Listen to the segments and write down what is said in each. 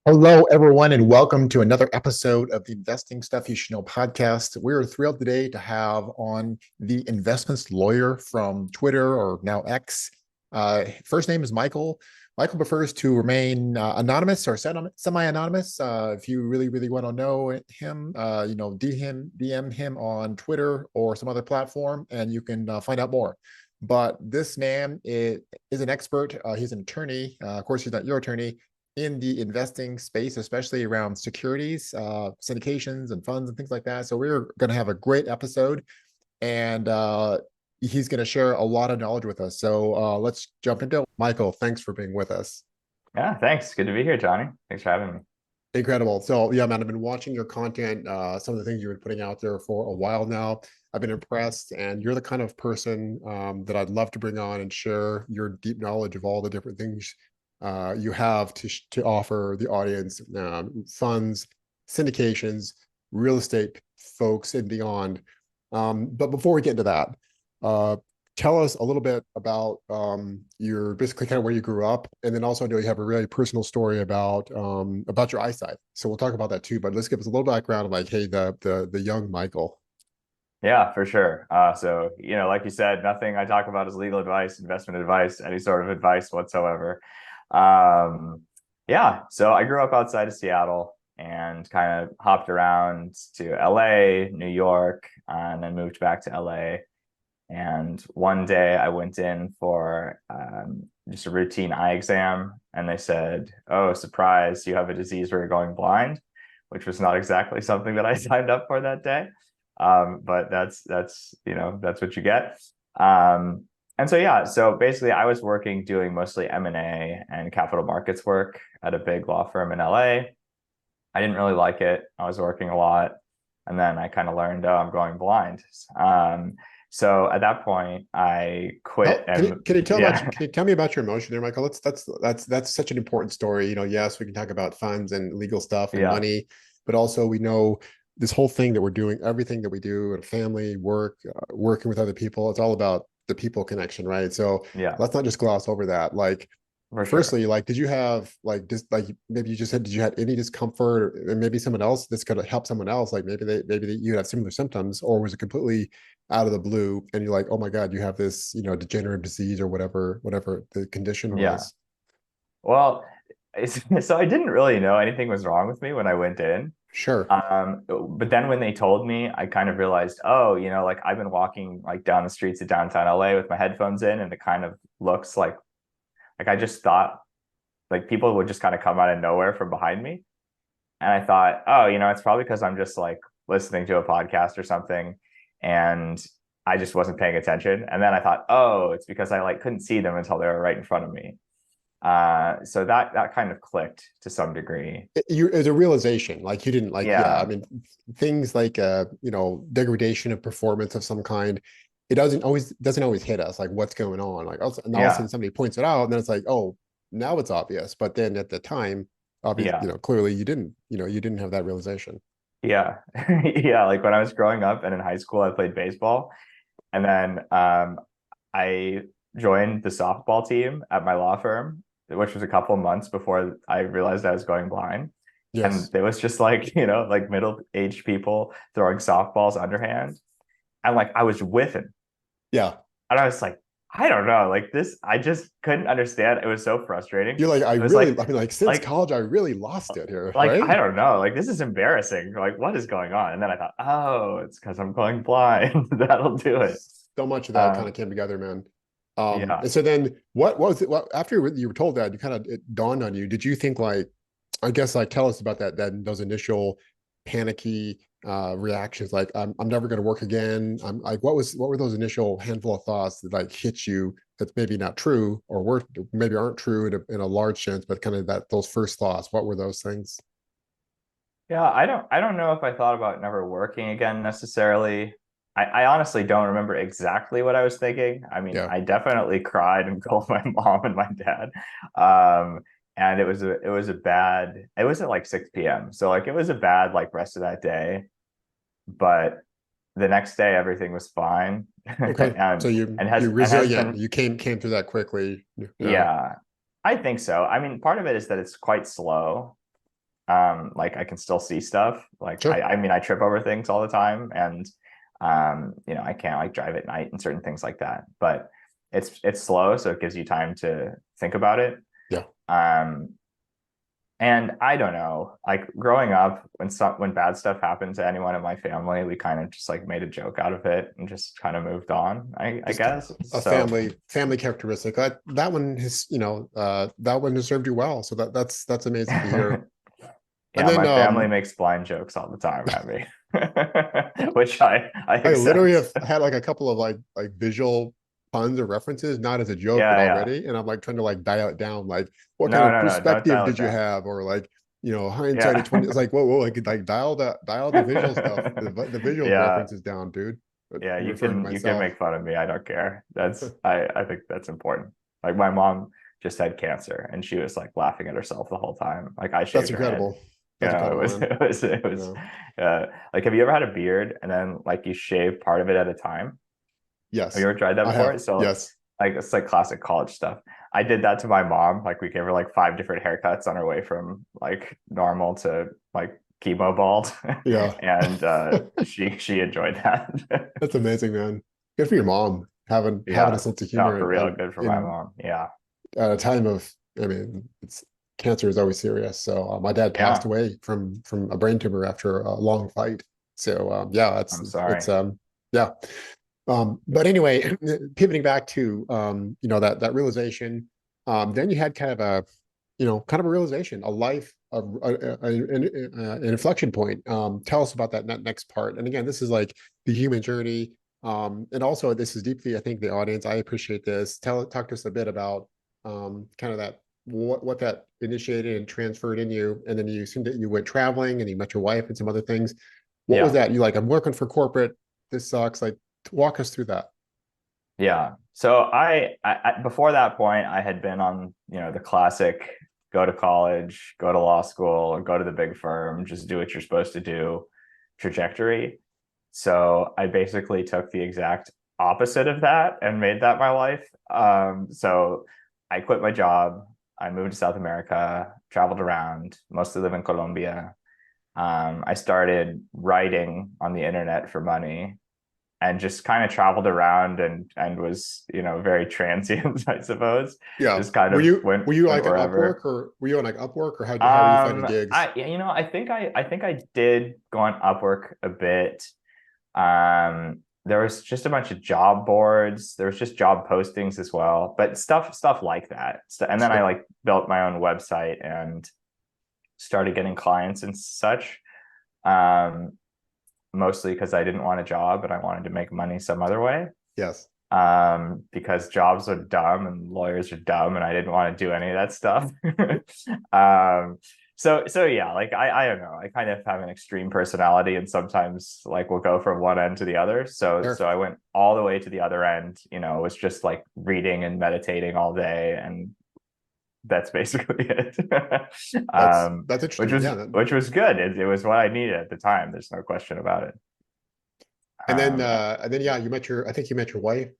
Hello, everyone, and welcome to another episode of the Investing Stuff You Should Know podcast. We're thrilled today to have on the investments lawyer from Twitter, or now X. First name is Michael. Michael prefers to remain anonymous or semi-anonymous. If you really want to know him, DM him on Twitter or some other platform, and you can find out more. But this man is an expert. He's an attorney. Of course, he's not your attorney in the investing space, especially around securities, syndications, and funds and things like that. So we're going to have a great episode, and he's going to share a lot of knowledge with us. So let's jump into it. Michael, thanks for being with us. Yeah, thanks. Good to be here, Johnny. Thanks for having me. Incredible. So yeah, man, I've been watching your content, some of the things you've been putting out there for a while now. I've been impressed, and you're the kind of person that I'd love to bring on and share your deep knowledge of all the different things you have to offer the audience, funds, syndications, real estate folks, and beyond. But before we get into that, tell us a little bit about your basically kind of where you grew up, and then also I know you have a really personal story about your eyesight. So we'll talk about that too. But let's give us a little background of like, hey, the young Michael. Yeah, for sure. Like you said, nothing I talk about is legal advice, investment advice, any sort of advice whatsoever. So I grew up outside of Seattle and kind of hopped around to LA, New York, and then moved back to LA. And one day I went in for just a routine eye exam, and they said, "Oh, surprise, you have a disease where you're going blind," which was not exactly something that I signed up for that day. But that's what you get. So basically I was working doing mostly M&A and capital markets work at a big law firm in LA. I didn't really like it. I was working a lot, and then I kind of learned, oh, I'm going blind. So at that point I quit. Can you tell Yeah. can you tell me about your emotion there, Michael? That's such an important story. Yes, we can talk about funds and legal stuff and Yeah. money, but also we know this whole thing that we're doing, everything that we do in family, work, working with other people, it's all about the people connection, right? So Yeah, let's not just gloss over that. Like, for sure. firstly, like, did you have like just like maybe you just said, did you have any discomfort, and maybe someone else this could help someone else, like maybe you have similar symptoms, or was it completely out of the blue and you're like, oh my God, you have this, degenerative disease or whatever the condition Yeah. was? Well, so I didn't really know anything was wrong with me when I went in. Sure. But then when they told me, I kind of realized, oh, like I've been walking like down the streets of downtown LA with my headphones in, and it kind of looks like I just thought like people would just kind of come out of nowhere from behind me. And I thought, oh, it's probably because I'm just like listening to a podcast or something, and I just wasn't paying attention. And then I thought, oh, it's because I like couldn't see them until they were right in front of me. So that kind of clicked to some degree. It's a realization, like you didn't like, yeah, I Yeah. mean, things like degradation of performance of some kind, it doesn't always hit us like what's going on, like also, and all of a Yeah. sudden somebody points it out, and then it's like, oh, now it's obvious, but then at the time, obviously, Yeah. clearly you didn't have that realization. Yeah. Yeah. Like when I was growing up and in high school, I played baseball. And then I joined the softball team at my law firm, which was a couple of months before I realized I was going blind. And Yes. it was just like, like middle-aged people throwing softballs underhand. And like I was with him. Yeah. And I was like, I don't know, like this, I just couldn't understand. It was so frustrating. You're like, It was I mean, like since like college, I really lost it here, like right? I don't know, like this is embarrassing. Like what is going on? And then I thought, oh, it's because I'm going blind. That'll do it. So much of that kind Um, of came together, man. yeah, And so then what was it? What after you were told that, you kind of it dawned on you. Did you think like, I guess like tell us about that those initial panicky reactions, like I'm never going to work again. I'm like, what were those initial handful of thoughts that like hit you that's maybe not true or were maybe aren't true in a large sense, but kind of that those first thoughts, what were those things? yeah. I don't know if I thought about never working again necessarily. I honestly don't remember exactly what I was thinking. I mean, Yeah. I definitely cried and called my mom and my dad. Um, and it was at like 6 p.m. So like it was a bad like rest of that day. But the next day everything was fine. Okay. So you're And has resilient. been. You came through that quickly. Yeah. Yeah, I think so. I mean, part of it is that it's quite slow. Like I can still see stuff. Like Sure. I mean, I trip over things all the time, and you know, I can't like drive at night and certain things like that. But it's slow, so it gives you time to think about it. Yeah. Um, and I don't know, like growing up, when bad stuff happened to anyone in my family, we kind of just like made a joke out of it and just kind of moved on, I Just guess. a So family characteristic. That one has, that one has served you well. So that's amazing to hear. And yeah, then my family makes blind jokes all the time at me, which I I literally accept. have had like a couple of like visual puns or references, not as a joke, but Yeah, yeah. already. And I'm like trying to like dial it down. Like, what kind No, of no, no, don't perspective dial it did you down. have? Or like, hindsight of Yeah. 20. It's like, whoa, I could like dial the visual stuff, the visual Yeah, references down, dude. But yeah, I'm referring to you can myself. make fun of me. I don't care. I think that's important. Like my mom just had cancer and she was like laughing at herself the whole time. Like I That's shaved her head. incredible. You That's know, incredible, man. it was Yeah. like have you ever had a beard and then like you shave part of it at a time? Have you Yes, ever tried that I before? have. So Yes. like it's like classic college stuff. I did that to my mom. Like we gave her like 5 different haircuts on her way from like normal to like chemo bald. Yeah. And she enjoyed that. That's amazing, man. Good for your mom having a Yeah. sense of No, humor for real, and good for my in mom. Yeah. at a time of, I mean, it's cancer is always serious. So my dad passed Yeah. away from a brain tumor after a long fight. So yeah, I'm it's sorry. yeah. But anyway, pivoting back to that realization, then you had kind of a realization, a life, an inflection point. Tell us about that next part. And again, this is like the human journey. And also this is deeply, I think, the audience. I appreciate this. Talk to us a bit about kind of that what that initiated and transferred in you. And then you seemed that you went traveling and you met your wife and some other things. What was Yeah. that? You like, I'm working for corporate. This sucks. Like, walk us through that. Yeah. So before that point, I had been on, you know, the classic go to college, go to law school, go to the big firm, just do what you're supposed to do trajectory. So I basically took the exact opposite of that and made that my life. So I quit my job. I moved to South America, traveled around, mostly live in Colombia. I started writing on the internet for money and just kind of traveled around and was, you know, very transient, I suppose. Yeah. Just kind Were of you went were you went like on wherever. Upwork, or were you on like Upwork, or how were you finding gigs? I you know, I think I did go on Upwork a bit. There was just a bunch of job boards. There was just job postings as well, but stuff like that. And then I Sure. like built my own website and started getting clients and such. Um, Mostly because I didn't want a job and I wanted to make money some other way. Yes. Because jobs are dumb and lawyers are dumb, and I didn't want to do any of that stuff. um, so yeah, like I don't know. I kind of have an extreme personality, and sometimes like we'll go from one end to the other. Sure. So I went all the way to the other end. You know, it was just like reading and meditating all day, and that's basically it. That's interesting. Yeah. Which was good. It was what I needed at the time. There's no question about it. Um, And then yeah, I think you met your wife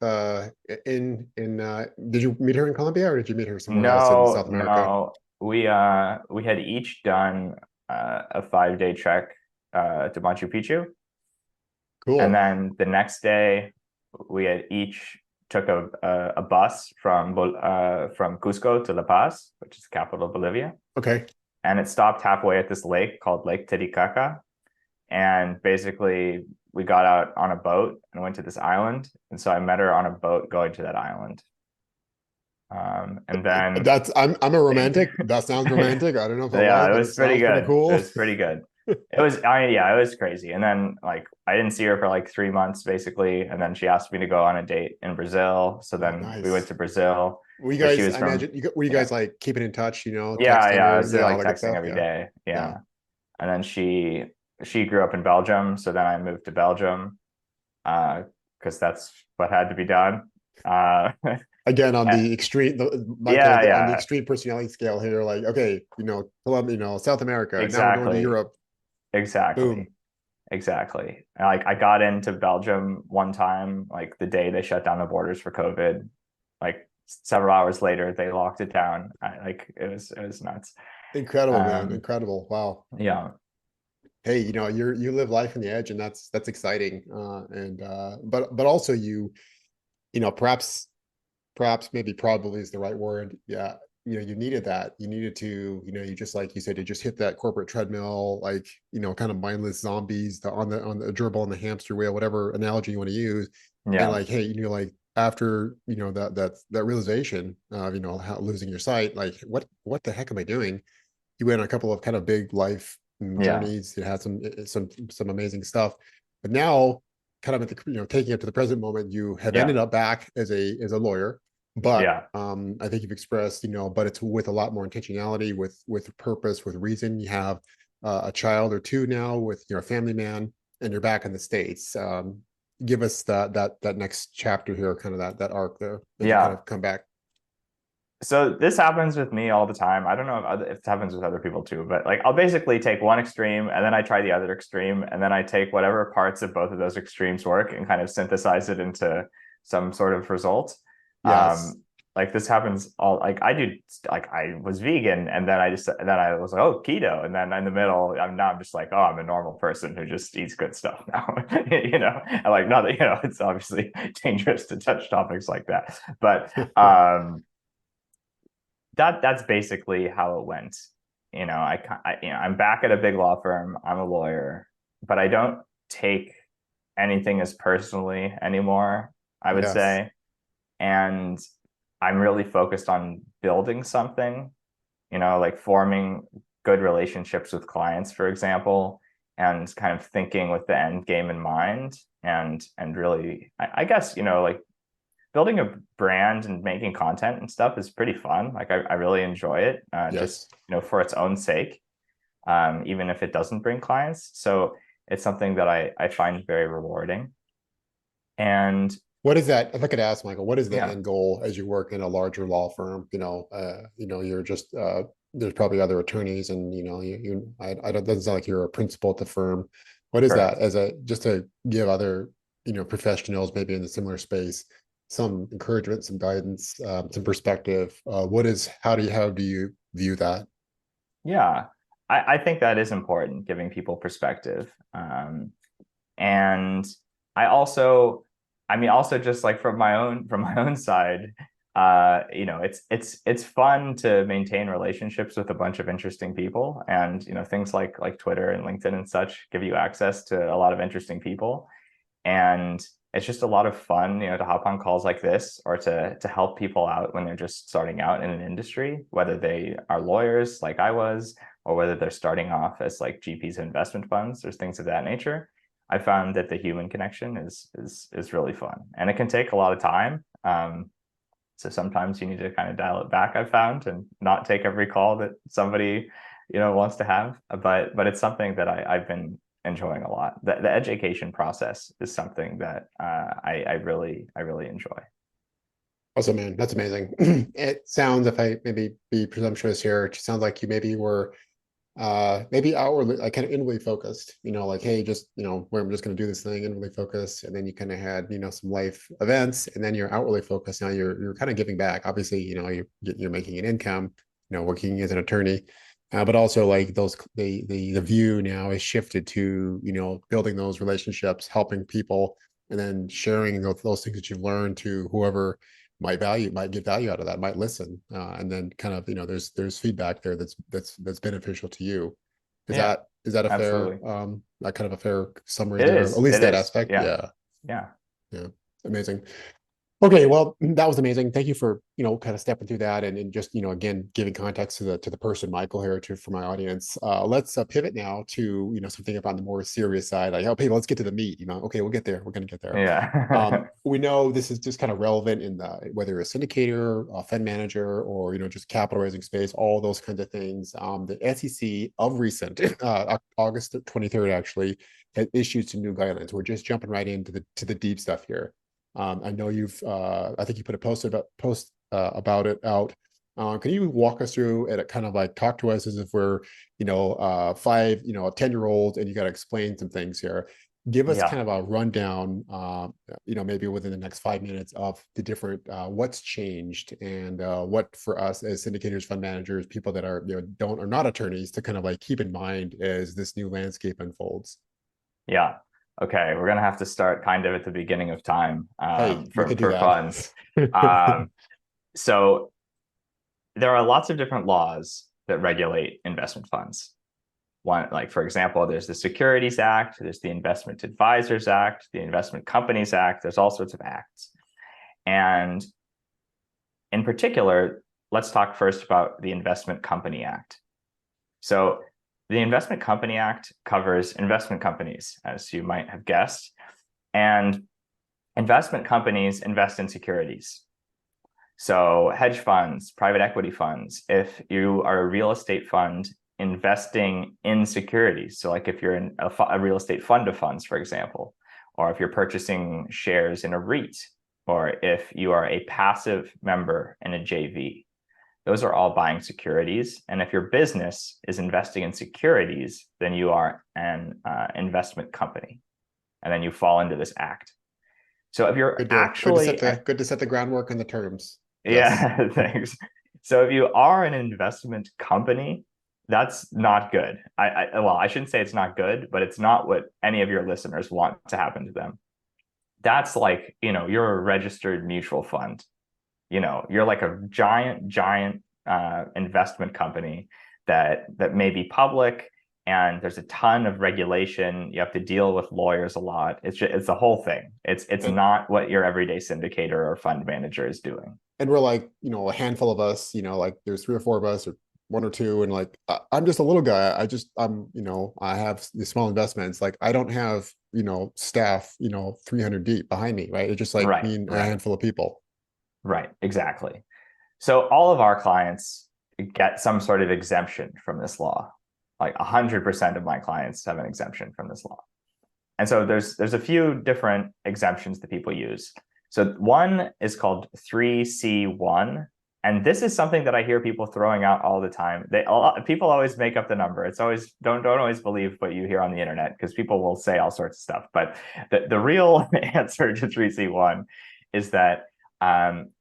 in did you meet her in Colombia, or did you meet her somewhere else in No, South America? no. We had each done a 5-day trek to Machu Picchu, and Cool. then the next day we had each took a bus from Cusco to La Paz, which is the capital of Bolivia, Okay. and it stopped halfway at this lake called Lake Titicaca, and basically we got out on a boat and went to this island, and so I met her on a boat going to that island, and then I'm a romantic. That sounds romantic. I don't know if it was, yeah, it but it was pretty sounds pretty good. It cool. was pretty good. Yeah, it was crazy. And then like I didn't see her for like 3 months basically, and then she asked me to go on a date in Brazil. So Oh, then we went nice. to Brazil, Were you but she guys, was I from imagine, were you yeah, guys like keeping in touch, yeah, texting yeah. I or was all like that good texting stuff? every Yeah. day. Yeah. Yeah, and then she grew up in Belgium, so then I moved to Belgium because that's what had to be done. Uh, Again, on the extreme, Michael, yeah, on the yeah, extreme personality scale here, like, okay, Colombia, South America, now we're going to exactly, Europe. Boom. exactly. Exactly. Like I got into Belgium one time, like the day they shut down the borders for COVID. Like several hours later, they locked it down. Like it was nuts. Incredible, man. Um, Incredible. Wow. yeah, Hey, you live life on the edge, and that's exciting. And but also perhaps maybe probably is the right word. Yeah. You needed that. You needed to, you just like you said, you just hit that corporate treadmill, like, kind of mindless zombies on the gerbil on the hamster wheel, whatever analogy you want to use. And yeah, like, hey, like after, that realization of, how losing your sight, like what the heck am I doing? You went on a couple of kind of big life yeah, journeys. You had some amazing stuff, but now kind of at the taking it to the present moment, you have yeah, ended up back as a lawyer. But yeah, I think you've expressed, but it's with a lot more intentionality, with purpose, with reason. You have a child or two now with your family man, and you're back in the States. Give us that next chapter here, kind of that arc there as you kind yeah. of come back. So this happens with me all the time. I don't know if it happens with other people too, but like I'll basically take one extreme and then I try the other extreme, and then I take whatever parts of both of those extremes work and kind of synthesize it into some sort of result. Yes. Like this happens all like I do. Like I was vegan, and then I was like, oh, keto, and then in the middle I'm just like, oh, I'm a normal person who just eats good stuff now. And like not that it's obviously dangerous to touch topics like that, but that's basically how it went. I'm back at a big law firm. I'm a lawyer, but I don't take anything as personally anymore, I would Yes. say. And I'm really focused on building something, like forming good relationships with clients, for example, and kind of thinking with the end game in mind, and really, I guess, like building a brand and making content and stuff is pretty fun. Like I really enjoy it, just Yes. for its own sake, even if it doesn't bring clients. So it's something that I find very rewarding. And What is that? If I could ask, Michael, what is the yeah, end goal as you work in a larger law firm? You're just there's probably other attorneys, and I don't doesn't sound like you're a principal at the firm. What is that correct. as a just to give other professionals maybe in the similar space some encouragement, some guidance, some perspective? How do you view that? Yeah, I think that is important, giving people perspective. And I also, I mean, also just like from my own side, it's fun to maintain relationships with a bunch of interesting people, and things like Twitter and LinkedIn and such give you access to a lot of interesting people, and it's just a lot of fun, to hop on calls like this, or to help people out when they're just starting out in an industry, whether they are lawyers like I was, or whether they're starting off as like GPs and investment funds or things of that nature. I found that the human connection is really fun, and it can take a lot of time. So sometimes you need to kind of dial it back, I've found, and not take every call that somebody wants to have. But it's something that I've been enjoying a lot. The education process is something that I really enjoy. Awesome, man. That's amazing. It sounds, if I maybe be presumptuous here, it sounds like you maybe were maybe outwardly, like kind of inwardly focused, like, hey, just where I'm just going to do this thing, inwardly focused. And then you kind of had some life events, and then you're outwardly focused. Now you're kind of giving back. Obviously, you're making an income, working as an attorney, but also like the view now is shifted to building those relationships, helping people, and then sharing those things that you've learned to whoever might get value out of that, might listen, and then kind of there's feedback there that's beneficial to you. is Yeah, that is that a fair absolutely. that kind of a fair summary It there, at is. least It that is. aspect? Yeah. Yeah. Yeah. Yeah. Amazing. Okay, well, that was amazing. Thank you for, kind of stepping through that, and just, again, giving context to the person, Michael, here to for my audience. Let's pivot now to, something about the more serious side. Like, okay, let's get to the meat, Okay, we'll get there. We're gonna get there. Yeah. We know this is just kind of relevant in whether you're a syndicator, a fund manager, or just capital raising space, all those kinds of things. The SEC of recent, August 23rd, actually, has issued some new guidelines. We're just jumping right into the deep stuff here. I know I think you put a post about it out. Can you walk us through it, kind of like talk to us as if we're, 10-year-olds, and you got to explain some things here. Give us Yeah. kind of a rundown, maybe within the next 5 minutes of the different what's changed and what for us as syndicators, fund managers, people that are are not attorneys to kind of like keep in mind as this new landscape unfolds. Yeah. Okay. We're gonna have to start kind of at the beginning of time Hey, we could do for that. funds. Um, so there are lots of different laws that regulate investment funds. One, like for example, there's the Securities Act, there's the Investment Advisors Act, the Investment Companies Act. There's all sorts of acts, and in particular, let's talk first about the Investment Company Act. So the Investment Company Act covers investment companies, as you might have guessed, and investment companies invest in securities. So hedge funds, private equity funds, if you are a real estate fund investing in securities, so like if you're in a real estate fund of funds, for example, or if you're purchasing shares in a REIT, or if you are a passive member in a JV, those are all buying securities. And if your business is investing in securities, then you are an investment company, and then you fall into this act. So if you're actually, Good to set the groundwork and the terms. Yes. yeah, thanks. So if you are an investment company, that's not good. I shouldn't say it's not good, but it's not what any of your listeners want to happen to them. That's like, you're a registered mutual fund. You're like a giant investment company that may be public, and there's a ton of regulation. You have to deal with lawyers a lot. It's the whole thing. It's And, not what your everyday syndicator or fund manager is doing. and we're like, a handful of us, like there's three or four of us or one or two. And like, I'm just a little guy. I have these small investments. Like I don't have, staff, 300 deep behind me, right? It's just like Right, me and a right, handful of people. right, exactly. So all of our clients get some sort of exemption from this law. Like 100% of my clients have an exemption from this law. And so there's a few different exemptions that people use. So one is called 3C1. And this is something that I hear people throwing out all the time. People always make up the number. It's always don't always believe what you hear on the internet, because people will say all sorts of stuff. But the real answer to 3C1 is that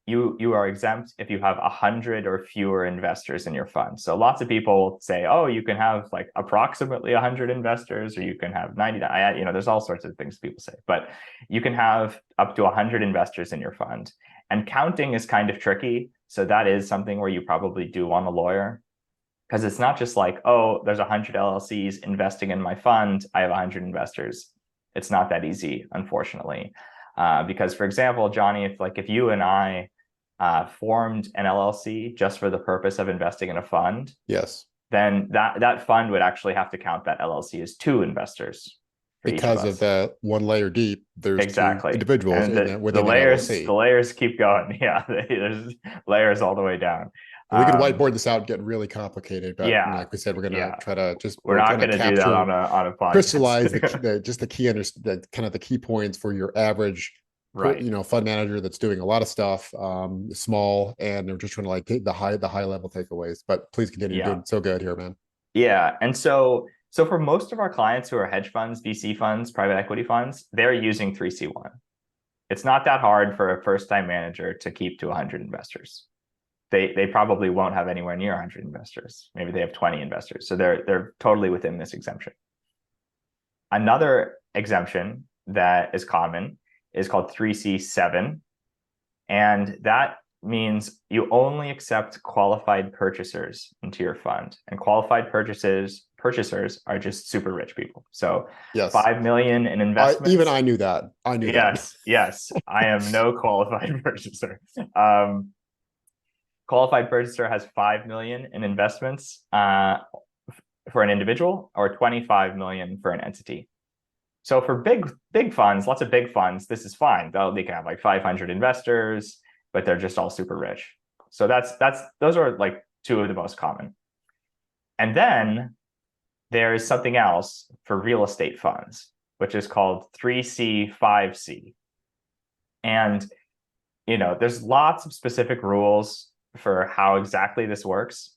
you are exempt if you have 100 or fewer investors in your fund. So lots of people say, oh, you can have like approximately 100 investors, or you can have 90. There's all sorts of things people say, but you can have up to 100 investors in your fund. And counting is kind of tricky. So that is something where you probably do want a lawyer, because it's not just like, oh, there's 100 LLCs investing in my fund, I have 100 investors. It's not that easy, unfortunately. Because, for example, Johnny, if you and I formed an LLC just for the purpose of investing in a fund, Yes. then that fund would actually have to count that LLC as two investors for each of Because of us. that one layer deep, there's two Exactly. individuals And in that the within an layers the LLC. layers keep going. Yeah, there's layers all the way down. We could Um, whiteboard this out, get really complicated, but yeah, like we said, yeah. We're we're not trying to going to do that on capture, a crystallize podcast. the kind of the key points for your average, Right. fund manager that's doing a lot of stuff, small, and they're just trying to like take the high level takeaways. But please continue. You're Yeah. doing so good here, man. Yeah. And so for most of our clients who are hedge funds, VC funds, private equity funds, they're using 3C1. It's not that hard for a first-time manager to keep to 100 investors. They probably won't have anywhere near 100 investors. Maybe they have 20 investors. So they're totally within this exemption. Another exemption that is common is called 3C7. And that means you only accept qualified purchasers into your fund. And qualified purchasers are just super rich people. So Yes, 5 million in I investments. knew that. I knew that. Yes. I am no qualified purchaser. Qualified purchaser has 5 million in investments for an individual, or 25 million for an entity. So for big funds, lots of big funds, this is fine. They can have like 500 investors, but they're just all super rich. So those are like two of the most common. And then there's something else for real estate funds, which is called 3C, 5C. And there's lots of specific rules for how exactly this works.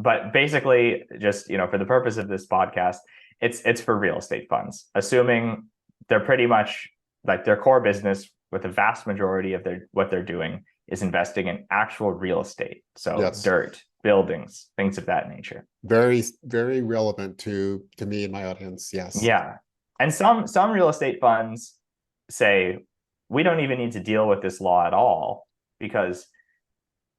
But basically, just for the purpose of this podcast, it's for real estate funds, assuming they're pretty much like their core business with the vast majority of what they're doing is investing in actual real estate. So Yes. dirt, buildings, things of that nature. Very, very relevant to me and my audience. Yes. Yeah. And some real estate funds say we don't even need to deal with this law at all because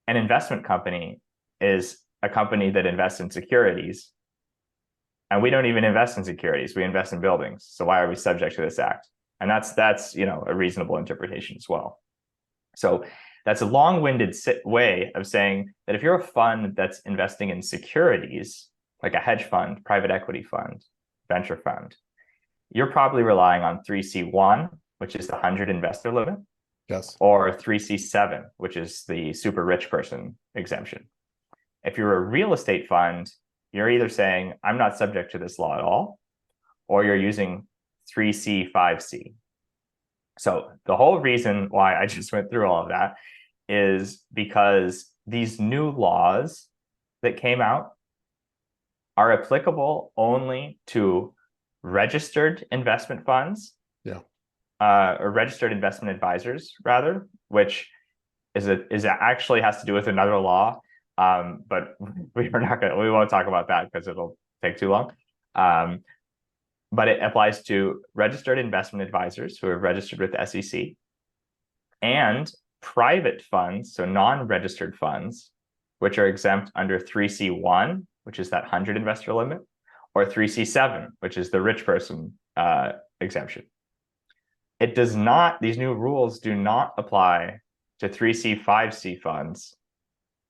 an investment company is a company that invests in securities. And we don't even invest in securities. We invest in buildings. So why are we subject to this act? And that's a reasonable interpretation as well. So that's a long-winded way of saying that if you're a fund that's investing in securities, like a hedge fund, private equity fund, venture fund, you're probably relying on 3C1, which is the 100 investor limit, Yes. or 3C7, which is the super rich person exemption. If you're a real estate fund, you're either saying, I'm not subject to this law at all, or you're using 3C, 5C. So the whole reason why I just went through all of that is because these new laws that came out are applicable only to registered investment funds, Yeah. Or registered investment advisors, rather, which is actually has to do with another law. But we won't talk about that because it'll take too long. But it applies to registered investment advisors who are registered with the SEC and private funds, so non-registered funds, which are exempt under 3C1, which is that 100 investor limit, or 3C7, which is the rich person exemption. It does not, these new rules do not apply to 3C, 5C funds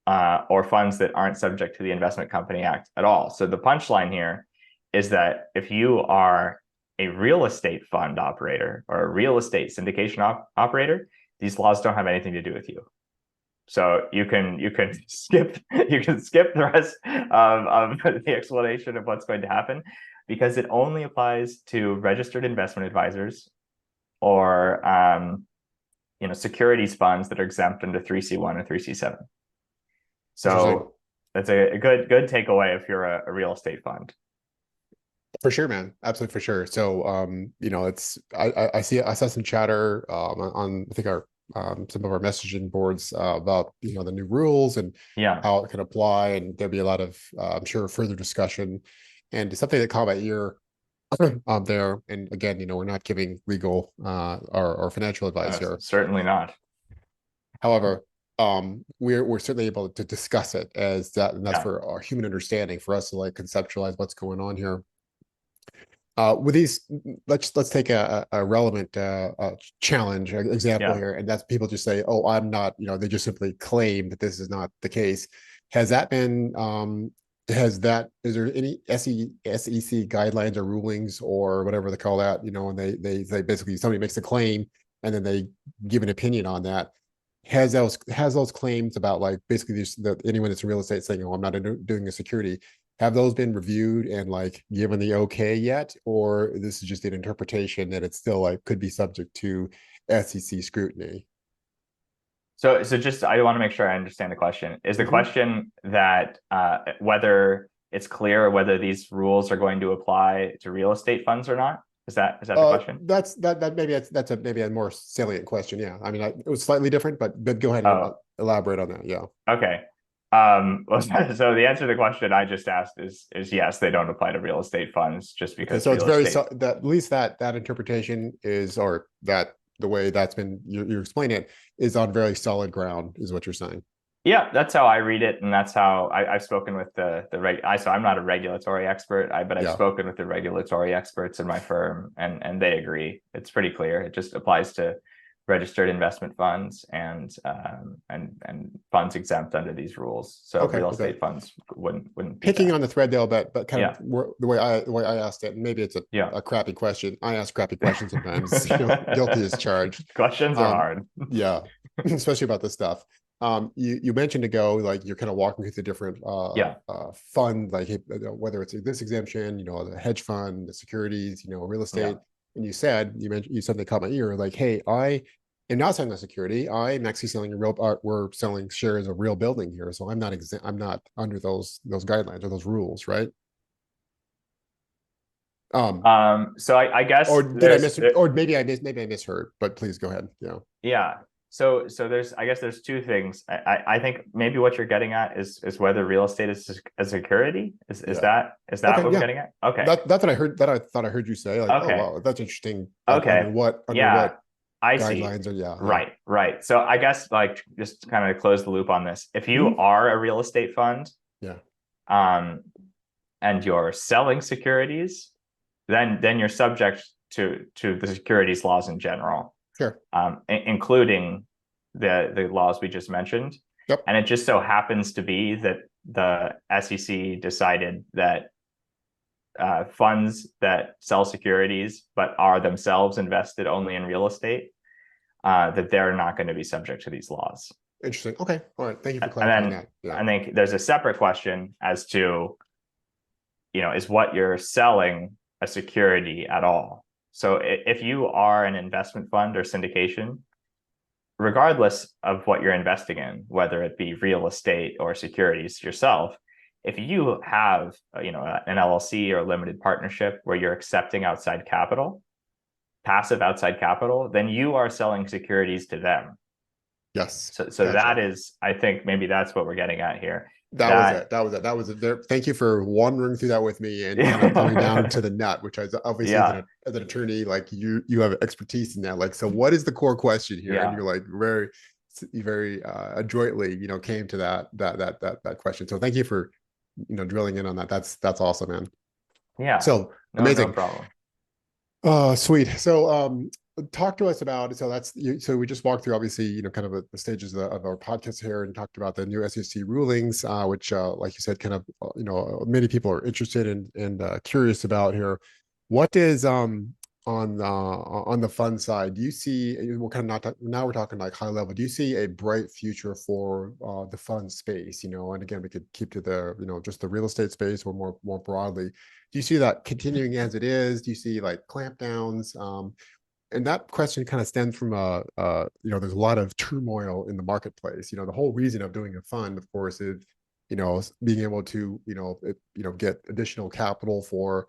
or funds that aren't subject to the Investment Company Act at all. So the punchline here is that if you are a real estate fund operator or a real estate syndication operator, these laws don't have anything to do with you. So you can skip the rest of the explanation of what's going to happen because it only applies to registered investment advisors or securities funds that are exempt under 3C1 or 3C7. So that's a good takeaway if you're a real estate fund. For sure, man. Absolutely, for sure. So, it's I saw some chatter on I think our some of our messaging boards about the new rules and how it can apply, and there'll be a lot of I'm sure further discussion, and something that caught my ear there. And again, we're not giving legal or financial advice here. Certainly not. However, we're certainly able to discuss it as that, and that's for our human understanding, for us to like conceptualize what's going on here. With these, let's take a relevant challenge example here, and that's people just say, "Oh, I'm not," they just simply claim that this is not the case. Has that been? Is there any SEC guidelines or rulings or whatever they call that? And they basically somebody makes a claim and then they give an opinion on that. Has those claims about like basically anyone that's in real estate saying, "Oh, I'm not doing a security." Have those been reviewed and like given the okay yet, or this is just an interpretation that it's still like could be subject to SEC scrutiny? So just I want to make sure I understand the question. Is the question that whether it's clear whether these rules are going to apply to real estate funds or not? Is that the question? That's maybe a more salient question. Yeah, I mean, it was slightly different, but go ahead and elaborate on that. Yeah. Okay. So the answer to the question I just asked is yes, they don't apply to real estate funds just because. Okay, so it's that at least that interpretation is, or that the way that's been you explain it is on very solid ground, is what you're saying. Yeah, that's how I read it, and that's how I've spoken with so I'm not a regulatory expert, but I've spoken with the regulatory experts in my firm, and they agree. It's pretty clear. It just applies to registered investment funds and funds exempt under these rules. So real estate funds wouldn't. Picking on the thread there, but kind of the way I asked it, and maybe it's a crappy question. I ask crappy questions sometimes. Guilty as charged. Questions are hard. Yeah, especially about this stuff. You mentioned ago, like you're kind of walking through the different fund, like whether it's this exemption, the hedge fund, the securities, real estate. And you said something caught my ear, like, hey, I am not selling the security. I'm actually selling we're selling shares of real building here. So I'm not I'm not under those guidelines or those rules, right? So I guess Or did I there's miss? Or maybe I misheard. But please go ahead. Yeah. yeah. So there's I guess there's two things. I think maybe what you're getting at is whether real estate is a security. Is Yeah. that Okay. what we're Yeah. getting at? Okay. That's what I heard. That I thought I heard you say. Like, oh Okay. wow, that's interesting. Like, Okay. under Yeah, what I see. guidelines are? Yeah. Yeah. Right, right. So I guess like just kind of close the loop on this. If you Mhm. are a real estate fund, Yeah. um, and you're selling securities, then you're subject to the securities laws in general, Sure. including the laws we just mentioned. Yep. And it just so happens to be that the SEC decided that funds that sell securities but are themselves invested only in real estate, that they're not going to be subject to these laws. Interesting. Okay. All right. Thank you for And clarifying then that. Yeah. I think there's a separate question as to, is what you're selling a security at all? So if you are an investment fund or syndication, regardless of what you're investing in, whether it be real estate or securities yourself, if you have an LLC or limited partnership where you're accepting outside capital, passive outside capital, then you are selling securities to them. Yes. So Gotcha. that is, I think maybe that's what we're getting at here. That was it. That was it. That was it. There. Thank you for wandering through that with me and kind of coming down to the nut, which I obviously Yeah, as an attorney, like you have expertise in that. Like, so what is the core question here? And yeah, you're like very adroitly, came to that question. So thank you for drilling in on that. That's awesome, man. yeah. So No amazing. problem. Oh, sweet. So, talk to us about. So we just walked through, obviously, kind of the stages of our podcast here, and talked about the new SEC rulings, which, like you said, kind of, many people are interested in and curious about here. What is on the fund side? Do you see? We're kind of not now we're talking like high level. Do you see a bright future for the fund space? And again, we could keep to the just the real estate space, or more broadly. Do you see that continuing as it is? Do you see like clampdowns? And that question kind of stems from there's a lot of turmoil in the marketplace. The whole reason of doing a fund, of course, is being able to get additional capital for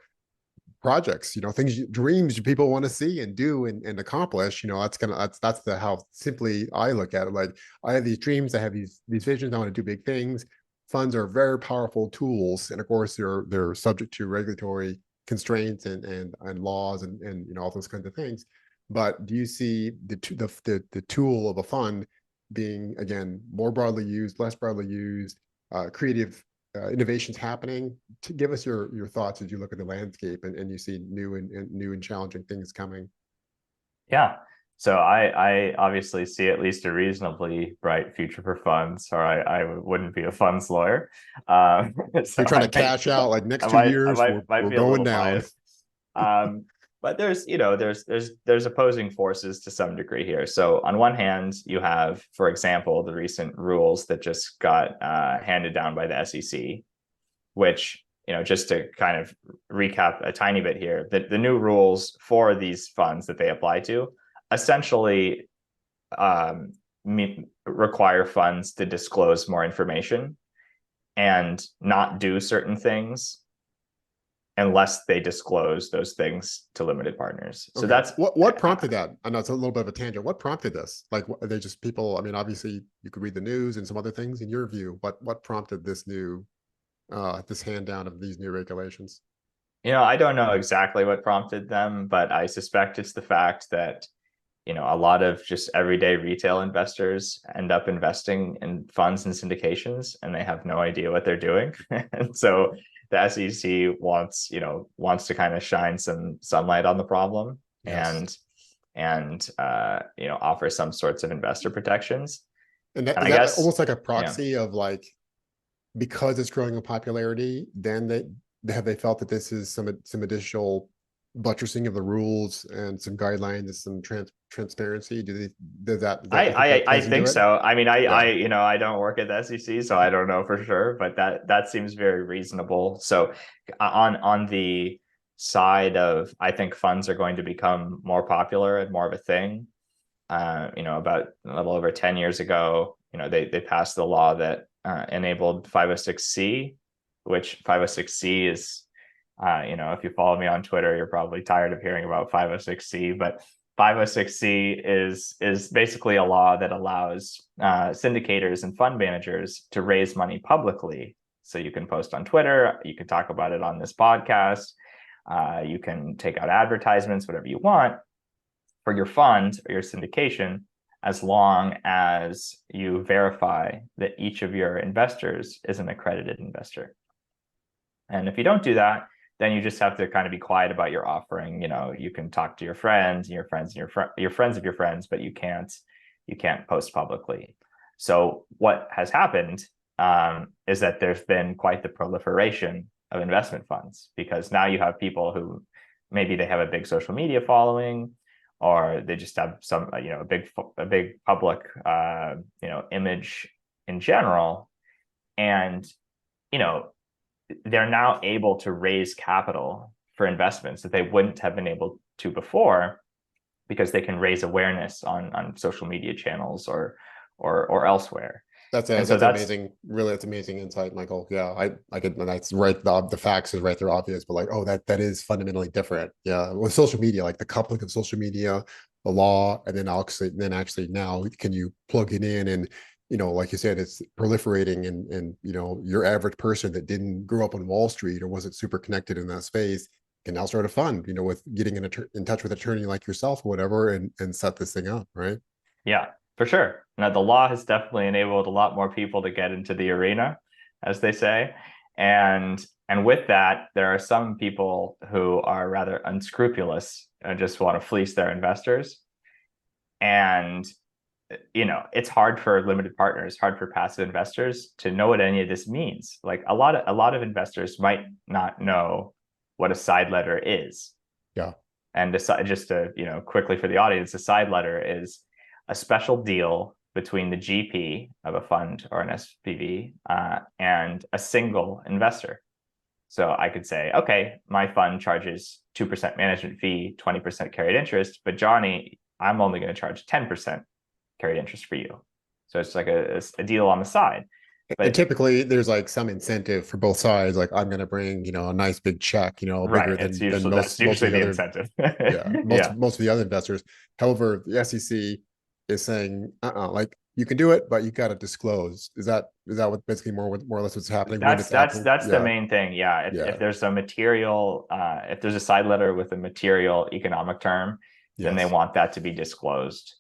projects, things, dreams people want to see and do and accomplish. That's the how simply I look at it. Like, I have these dreams, I have these visions, I want to do big things. Funds are very powerful tools, and of course they're subject to regulatory constraints and laws and all those kinds of things. But do you see the tool of a fund being, again, more broadly used, less broadly used, creative innovations happening? To give us your thoughts as you look at the landscape and you see new and challenging things coming. Yeah. So I obviously see at least a reasonably bright future for funds, or I wouldn't be a funds lawyer. So You're trying to cash out like I next two might years, might we're be a going little down. biased. But there's opposing forces to some degree here. So on one hand, you have, for example, the recent rules that just got handed down by the SEC, which, just to kind of recap a tiny bit here, the new rules for these funds that they apply to essentially require funds to disclose more information and not do certain things unless they disclose those things to limited partners. So Okay. that's What prompted that? I know it's a little bit of a tangent. What prompted this? Like, are they just people? I mean, obviously you could read the news and some other things. In your view, what prompted this hand down of these new regulations? I don't know exactly what prompted them, but I suspect it's the fact that, a lot of just everyday retail investors end up investing in funds and syndications, and they have no idea what they're doing. And so the SEC wants to kind of shine some sunlight on the problem, Yes. and offer some sorts of investor protections. And that And is I that guess, almost like a yeah. proxy of, like, because it's growing in popularity, then they felt that this is some additional buttressing of the rules and some guidelines and some transparency. Does that you think that I plays into think it? so. I mean, Yeah. I don't work at the SEC, so I don't know for sure, but that seems very reasonable. So on the side of, I think funds are going to become more popular and more of a thing. About a little over 10 years ago, they passed the law that enabled 506c, which 506c is If you follow me on Twitter, you're probably tired of hearing about 506c, but 506c is basically a law that allows syndicators and fund managers to raise money publicly. So you can post on Twitter, you can talk about it on this podcast, you can take out advertisements, whatever you want for your fund or your syndication, as long as you verify that each of your investors is an accredited investor. And if you don't do that, then you just have to kind of be quiet about your offering. You can talk to your friends and your friends and your friends of your friends, but you can't post publicly. So what has happened is that there's been quite the proliferation of investment funds, because now you have people who maybe they have a big social media following, or they just have some a big public image in general, and they're now able to raise capital for investments that they wouldn't have been able to before, because they can raise awareness on social media channels or elsewhere. That's amazing. Really, that's amazing insight, Michael. Yeah, I could. That's right. The facts is right there, obvious, but like, oh, that is fundamentally different. Yeah, with social media, like the coupling of social media, the law, and then actually now can you plug it in, and like you said, it's proliferating, and your average person that didn't grow up on Wall Street or wasn't super connected in that space can now start a fund, with getting in touch with an attorney like yourself or whatever, and set this thing up, right? Yeah, for sure. Now, the law has definitely enabled a lot more people to get into the arena, as they say. And with that, there are some people who are rather unscrupulous and just want to fleece their investors. And it's hard for limited partners, hard for passive investors to know what any of this means. Like a lot of investors might not know what a side letter is. Yeah. And just to, quickly for the audience, a side letter is a special deal between the GP of a fund or an SPV and a single investor. So I could say, okay, my fund charges 2% management fee, 20% carried interest, but Johnny, I'm only going to charge 10% carried interest for you. So it's like a deal on the side. But and typically there's like some incentive for both sides. Like I'm going to bring, a nice big check, bigger than most of the other incentive. most of the other investors. However, the SEC is saying, like you can do it, but you got to disclose. Is that what basically more or less what's happening? That's the main thing. Yeah. If there's a material, if there's a side letter with a material economic term, then they want that to be disclosed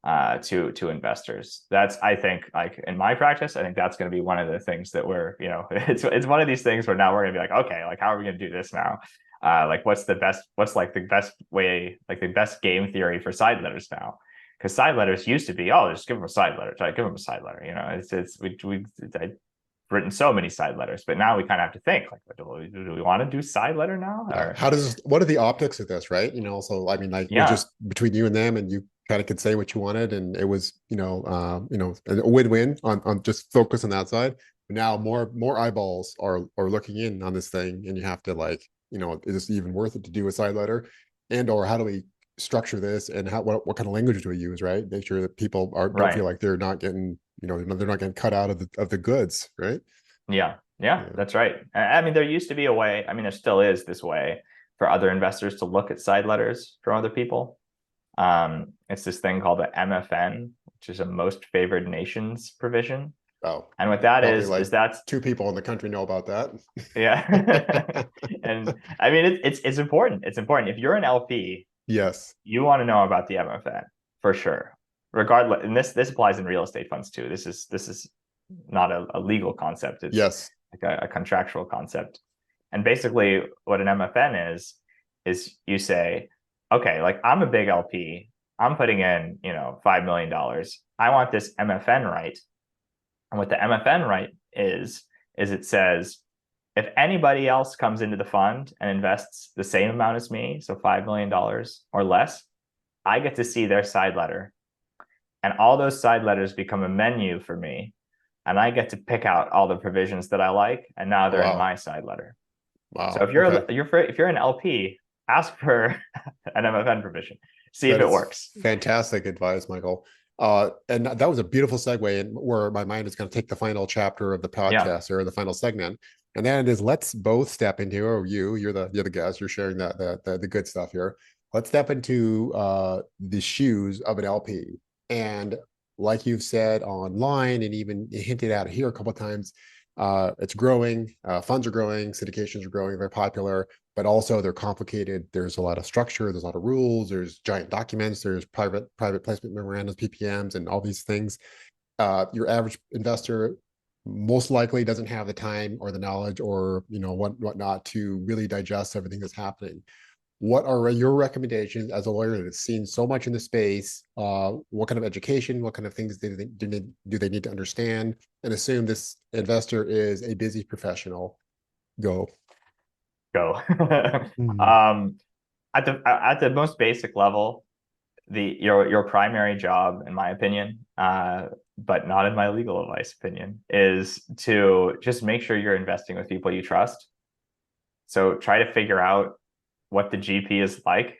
to investors. That's, I think, like in my practice, I think that's going to be one of the things that we're, it's one of these things where now we're going to be like, okay, like how are we going to do this now? Like what's the best way, like the best game theory for side letters now? Because side letters used to be, oh, just give them a side letter. Try to give them a side letter. I've written so many side letters, but now we kind of have to think like, do we want to do side letter now? Or what are the optics of this, right? So I mean, like just between you and them, and you kind of could say what you wanted, and it was a win-win on just focus on that side. But now more eyeballs are looking in on this thing, and you have to like, is this even worth it to do a side letter, or how do we structure this, and what kind of language do we use, right? Make sure that people don't feel like they're not getting they're not getting cut out of the goods, right? Yeah, that's right. I mean, there used to be a way, I mean, there still is this way for other investors to look at side letters from other people. It's this thing called the MFN, which is a most favored nations provision. Oh, and what that is that's two people in the country know about that. Yeah. And I mean, it's important. It's important. If you're an LP, yes, you want to know about the MFN for sure. Regardless, and this applies in real estate funds too. This is not a legal concept. It's like a contractual concept. And basically what an MFN is you say, okay, like I'm a big LP, I'm putting in, $5 million. I want this MFN right. And what the MFN right is it says, if anybody else comes into the fund and invests the same amount as me, so $5 million or less, I get to see their side letter. And all those side letters become a menu for me. And I get to pick out all the provisions that I like. And now they're in my side letter. Wow. So if you're an LP, ask for an MFN provision. See if it works. Fantastic advice, Michael. And that was a beautiful segue, and where my mind is going to take the final chapter of the podcast or the final segment. And that is, let's both step into, or you're the guest, you're sharing the good stuff here. Let's step into the shoes of an LP. And like you've said online and even hinted at here a couple of times, it's growing, funds are growing, syndications are growing, very popular, but also they're complicated. There's a lot of structure, there's a lot of rules, there's giant documents, there's private placement memorandums, PPMs, and all these things. Your average investor most likely doesn't have the time or the knowledge or whatnot to really digest everything that's happening. What are your recommendations as a lawyer that's seen so much in the space? What kind of education, what kind of things do they need to understand? And assume this investor is a busy professional. Go. Go. Mhm. um, at the most basic level, your primary job, in my opinion, but not in my legal advice opinion, is to just make sure you're investing with people you trust. So try to figure out what the GP is like,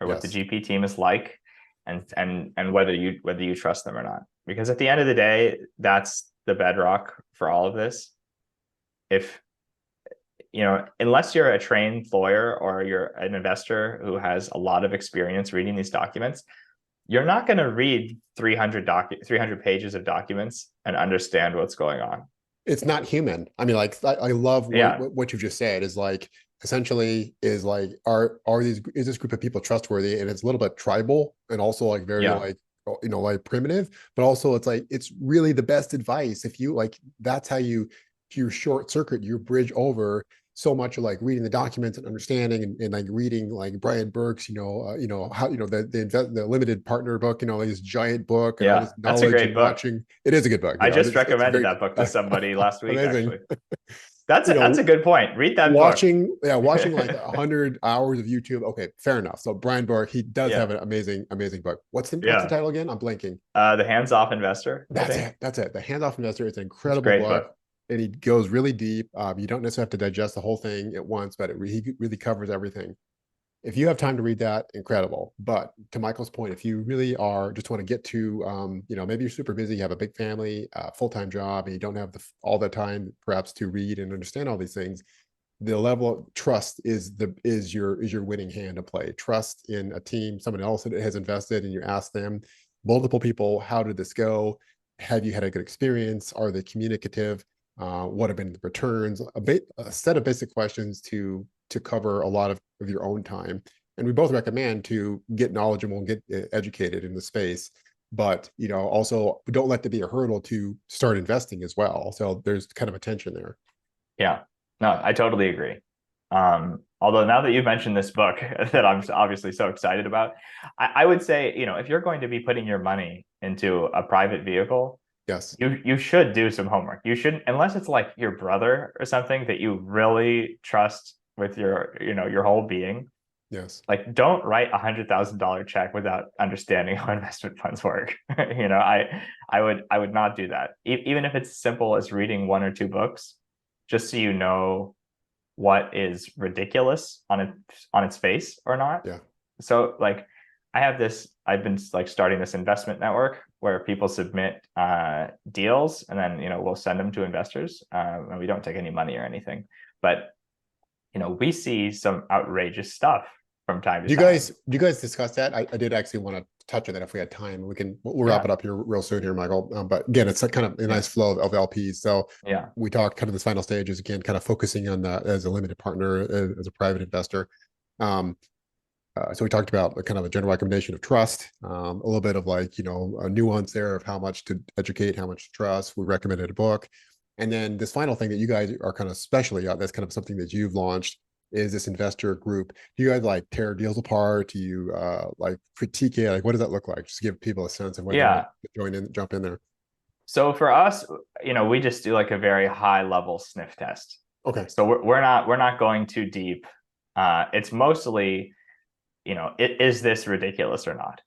or what the Yes. GP team is like, and whether you trust them or not. Because at the end of the day, that's the bedrock for all of this. If unless you're a trained lawyer or you're an investor who has a lot of experience reading these documents, you're not going to read 300 pages of documents and understand what's going on. It's not human. I mean, like I love Yeah, what you just said is like essentially is like are these is this group of people trustworthy? And it's a little bit tribal and also like very yeah, like like primitive, but also it's like it's really the best advice. If you like that's how you short circuit, you bridge over so much of like reading the documents and understanding and like reading like Brian Burke's, how the limited partner book, this giant book and all yeah. this That's a knowledge and great book. watching. It is a good book, I just it's a recommended great that book to somebody last week, amazing. actually. That's a good point. Read that book. Watching like 100 hours of YouTube. Okay, fair enough. So Brian Burke, he does have Yeah, an amazing book. What's the yeah. title again? I'm blanking. The Hands-Off Investor, I That's think. it. That's it. The Hands-Off Investor. It's an It's a incredible great book, book. and he goes really deep. You don't necessarily have to digest the whole thing at once, but he really covers everything. If you have time to read that, incredible. But to Michael's point, if you really are just want to get to, maybe you're super busy, you have a big family, full-time job, and you don't have all the time perhaps to read and understand all these things, the level of trust is your winning hand to play. Trust in a team, someone else that has invested, and you ask them, multiple people, how did this go? Have you had a good experience? Are they communicative? What have been the returns? A set of basic questions to cover a lot of your own time. And we both recommend to get knowledgeable and get educated in the space. But also don't let that be a hurdle to start investing as well. So there's kind of a tension there. Yeah. No, I totally agree. Although now that you've mentioned this book that I'm obviously so excited about, I would say, if you're going to be putting your money into a private vehicle, Yes. you should do some homework. You shouldn't, unless it's like your brother or something that you really trust with your whole being. Yes. Like, don't write $100,000 check without understanding how investment funds work. I would not do that. Even if it's simple as reading one or two books, just so you know what is ridiculous on its face or not. Yeah. So like I've been like starting this investment network where people submit deals, and then we'll send them to investors, and we don't take any money or anything. But we see some outrageous stuff from time to Do you time. guys do you guys discuss that? I did actually want to touch on that if we had time. We'll wrap Yeah, it up here real soon here, Michael. But again, it's a kind of a yeah, nice flow of LPs. So yeah. we talked kind of this final stage is again kind of focusing on that as a limited partner, as a private investor. Um, so we talked about kind of a general recommendation of trust, a little bit of like, a nuance there of how much to educate, how much to trust. We recommended a book. And then this final thing that you guys are kind of specially that's kind of something that you've launched is this investor group. Do you guys like tear deals apart? Do you like critique it? Like, what does that look like? Just to give people a sense of when they might Yeah. jump in there. So for us, we just do like a very high level sniff test. Okay. So we're not going too deep. It's mostly, is this ridiculous or not?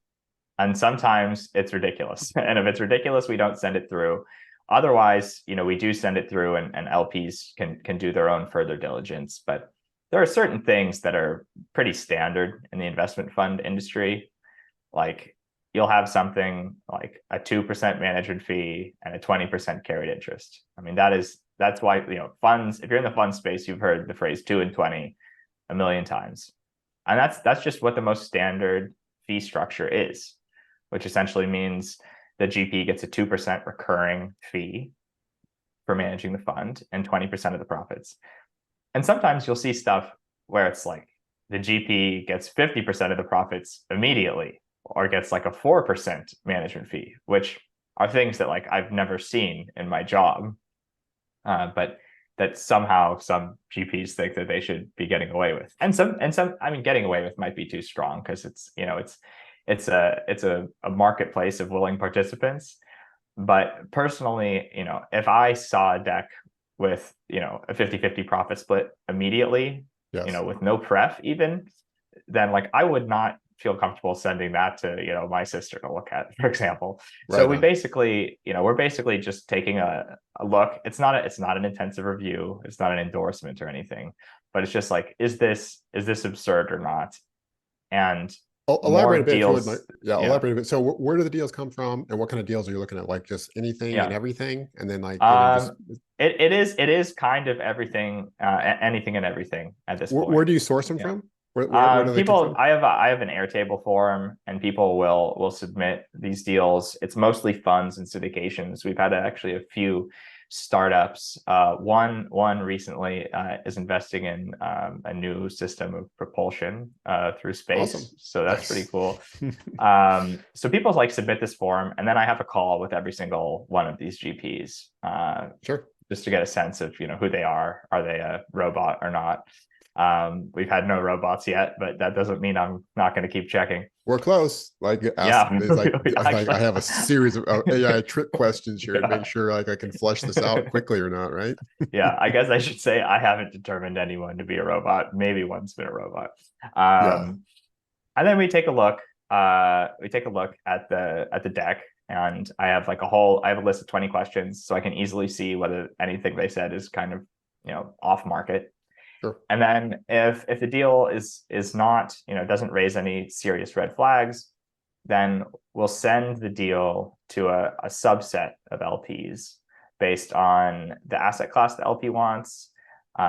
And sometimes it's ridiculous. And if it's ridiculous, we don't send it through. Otherwise, we do send it through, and LPs can do their own further diligence. But there are certain things that are pretty standard in the investment fund industry. Like, you'll have something like a 2% management fee and a 20% carried interest. I mean, that's why, funds, if you're in the fund space, you've heard the phrase 2 and 20 a million times. And that's just what the most standard fee structure is, which essentially means the GP gets a 2% recurring fee for managing the fund and 20% of the profits. And sometimes you'll see stuff where it's like the GP gets 50% of the profits immediately, or gets like a 4% management fee, which are things that like I've never seen in my job. But that somehow some GPs think that they should be getting away with. And some, I mean, getting away with might be too strong, because it's a marketplace of willing participants. But personally, if I saw a deck with, a 50-50 profit split immediately, Yes. with no pref even, then like I would not feel comfortable sending that to, my sister to look at, for example. So Right we on. basically, we're basically just taking a look. It's not an intensive review. It's not an endorsement or anything, but it's just like, is this absurd or not? And Elaborate more a bit if you would. deals. Yeah, Yeah. elaborate a bit. So where do the deals come from, and what kind of deals are you looking at? Like just anything and Yeah. everything, and then like just It is kind of everything, anything and everything at this where point. do you source them Yeah. from? Where do they come People, from? I have an Airtable forum, and people will submit these deals. It's mostly funds and syndications. We've had actually a few startups. One recently is investing in a new system of propulsion through Awesome. space. So that's pretty Nice. cool. So people like submit this form, and then I have a call with every single one of these GPs, Sure. just to get a sense of who they are. Are they a robot or not? We've had no robots yet, but that doesn't mean I'm not going to keep checking. We're close. Like ask, Yeah, it's like we I actually, have a series of AI trick questions here to make yeah. sure like I can flush this out quickly or not, right? Yeah, I guess I should say I haven't determined anyone to be a robot. Maybe one's been a robot. Yeah. And then we take a look. We take a look at the deck, and I have I have a list of 20 questions, so I can easily see whether anything they said is kind of off market. Sure. And then if the deal is not, doesn't raise any serious red flags, then we'll send the deal to a subset of LPs based on the asset class the LP wants.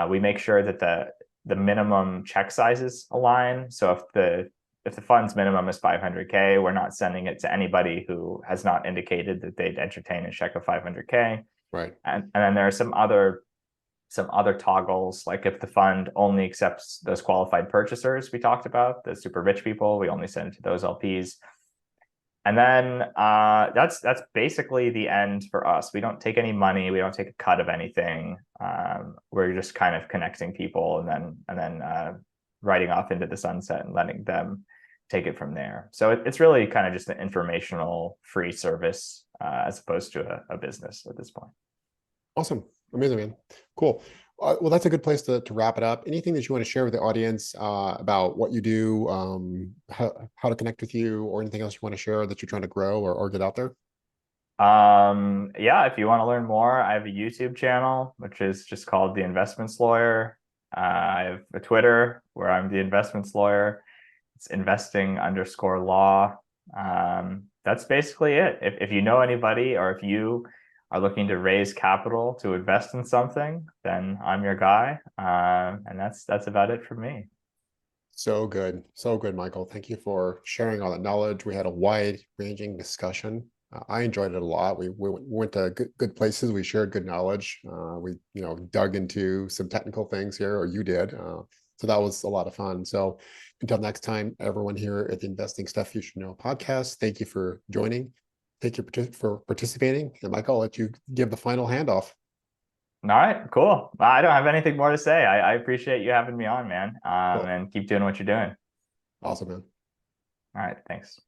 We make sure that the minimum check sizes align. So if the fund's minimum is 500K, we're not sending it to anybody who has not indicated that they'd entertain a check of 500K. Right. And then there are some other toggles, like if the fund only accepts those qualified purchasers we talked about, the super rich people, we only send it to those LPs. And then that's basically the end for us. We don't take any money. We don't take a cut of anything. We're just kind of connecting people, and then riding off into the sunset and letting them take it from there. So it's really kind of just an informational free service, as opposed to a business at this point. Awesome. Amazing, man. Cool. Well, that's a good place to wrap it up. Anything that you want to share with the audience about what you do, how to connect with you, or anything else you want to share that you're trying to grow or get out there? Yeah, if you want to learn more, I have a YouTube channel, which is just called The Investments Lawyer. I have a Twitter where I'm The Investments Lawyer. It's investing_law. That's basically it. If you know anybody, or if you are looking to raise capital to invest in something, then I'm your guy. And that's about it for me. So good. So good, Michael. Thank you for sharing all that knowledge. We had a wide-ranging discussion. I enjoyed it a lot. We went to good places. We shared good knowledge. We dug into some technical things here, or you did. So that was a lot of fun. So until next time, everyone here at the Investing Stuff You Should Know podcast, thank you for joining. Thank you for participating. And Michael, I'll let you give the final handoff. All right, cool. I don't have anything more to say. I appreciate you having me on, man. Cool. And keep doing what you're doing. Awesome, man. All right, thanks.